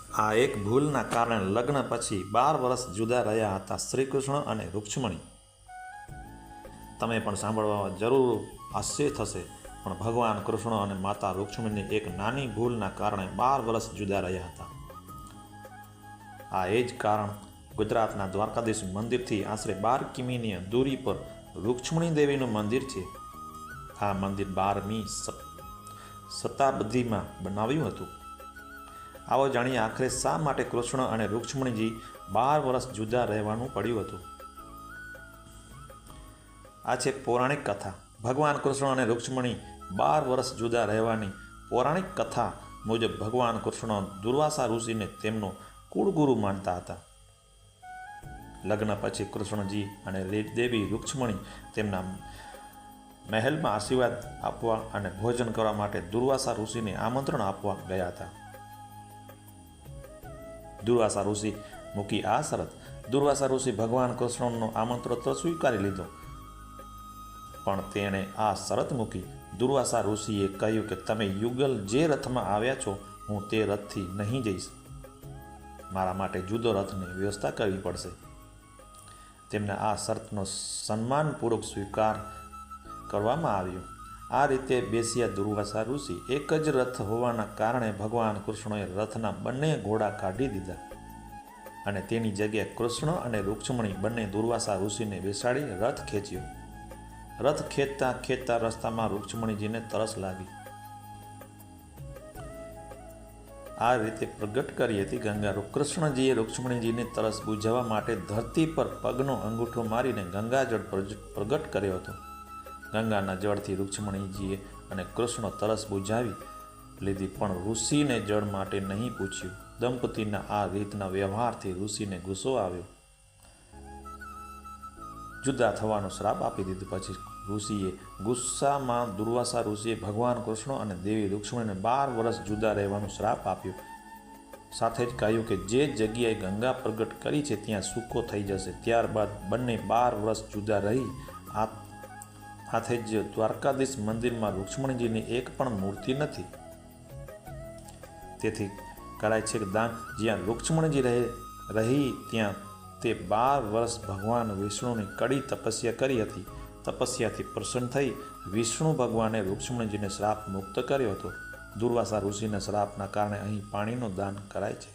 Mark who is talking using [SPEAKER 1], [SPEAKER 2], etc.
[SPEAKER 1] આ એક ભૂલના કારણે લગ્ન પછી 12 વર્ષ જુદા રહ્યા હતા શ્રી કૃષ્ણ અને રૂક્ષ્મણી. તમે પણ સાંભળવામાં જરૂર આશ્ચર્ય થશે, પણ ભગવાન કૃષ્ણ અને માતા રૂક્ષ્મણીની એક નાની ભૂલના કારણે 12 વર્ષ જુદા રહ્યા હતા. આ એ જ કારણ ગુજરાતના દ્વારકાધીશ મંદિરથી આશરે 12 કિમીની દૂરી પર રૂક્ષ્મણી દેવીનું મંદિર છે. આ મંદિર 12મી શતાબ્દીમાં બનાવ્યું હતું. આવો જાણીએ આખરે શા માટે કૃષ્ણ અને રૂક્ષ્મણીજી 12 વર્ષ જુદા રહેવાનું પડ્યું હતું. આ છે પૌરાણિક કથા. ભગવાન કૃષ્ણ અને રૂક્ષ્મણી 12 વર્ષ જુદા રહેવાની પૌરાણિક કથા મુજબ ભગવાન કૃષ્ણ દુર્વાસા ઋષિને તેમનો કુળગુરુ માનતા હતા. લગ્ન પછી કૃષ્ણજી અને દેવી રૂક્ષ્મણી તેમના મહેલમાં આશીર્વાદ આપવા અને ભોજન કરવા માટે દુર્વાસા ઋષિને આમંત્રણ આપવા ગયા હતા. દુર્વાસા ઋષિ મૂકી આ શરત. દુર્વાસા ઋષિ ભગવાન કૃષ્ણનો આમંત્રણ તો સ્વીકારી લીધો, પણ તેણે આ શરત મૂકી. દુર્વાસા ઋષિએ કહ્યું કે તમે યુગલ જે રથમાં આવ્યા છો, હું તે રથથી નહીં જઈશ. મારા માટે જુદો રથની વ્યવસ્થા કરવી પડશે. તેમના આ શરતનો સન્માનપૂર્વક સ્વીકાર કરવામાં આવ્યો. આ રીતે બેસ્યા દુર્વાસા ઋષિ. એક જ રથ હોવાના કારણે ભગવાન કૃષ્ણએ રથના બંને ઘોડા કાઢી દીધા અને તેની જગ્યાએ કૃષ્ણ અને રૂક્ષ્મણી બંને દુર્વાસા ઋષિને બેસાડી રથ ખેંચ્યો. રથ ખેંચતા ખેંચતા રસ્તામાં રૂક્ષ્મણીજીને તરસ લાગી. આ રીતે પ્રગટ કરી હતી ગંગા. કૃષ્ણજીએ રૂક્ષ્મણીજીને તરસ બુઝાવવા માટે ધરતી પર પગનો અંગૂઠો મારીને ગંગાજળ પ્રગટ કર્યો હતો. ગંગાના જળથી રૂક્ષ્મણીજીએ અને કૃષ્ણ તરસ બુઝાવી લીધી, પણ ઋષિને જળ માટે નહીં પૂછ્યું. દંપતીના આ રીતના વ્યવહારથી ઋષિને ગુસ્સો આવ્યો. જુદા થવાનો શ્રાપ આપી દીધો. પછી ઋષિએ ગુસ્સામાં દુર્વાસા ઋષિએ ભગવાન કૃષ્ણ અને દેવી રૂક્ષ્મણીને 12 વર્ષ જુદા રહેવાનો શ્રાપ આપ્યો. સાથે જ કહ્યું કે જે જગ્યાએ ગંગા પ્રગટ કરી છે ત્યાં સૂકો થઈ જશે. ત્યારબાદ બંને 12 વર્ષ જુદા રહી. સાથે જ દ્વારકાધીશ મંદિરમાં રૂક્ષ્મણીજીની એક પણ મૂર્તિ નથી. તેથી કરાય છે કે દાન જ્યાં રૂક્ષ્મણીજી રહી ત્યાં તે 12 વર્ષ ભગવાન વિષ્ણુની કડી તપસ્યા કરી હતી. તપસ્યાથી પ્રસન્ન થઈ વિષ્ણુ ભગવાને રૂક્ષ્મણીજીને શ્રાપ મુક્ત કર્યો હતો. દુર્વાસા ઋષિના શ્રાપના કારણે અહીં પાણીનું દાન કરાય છે.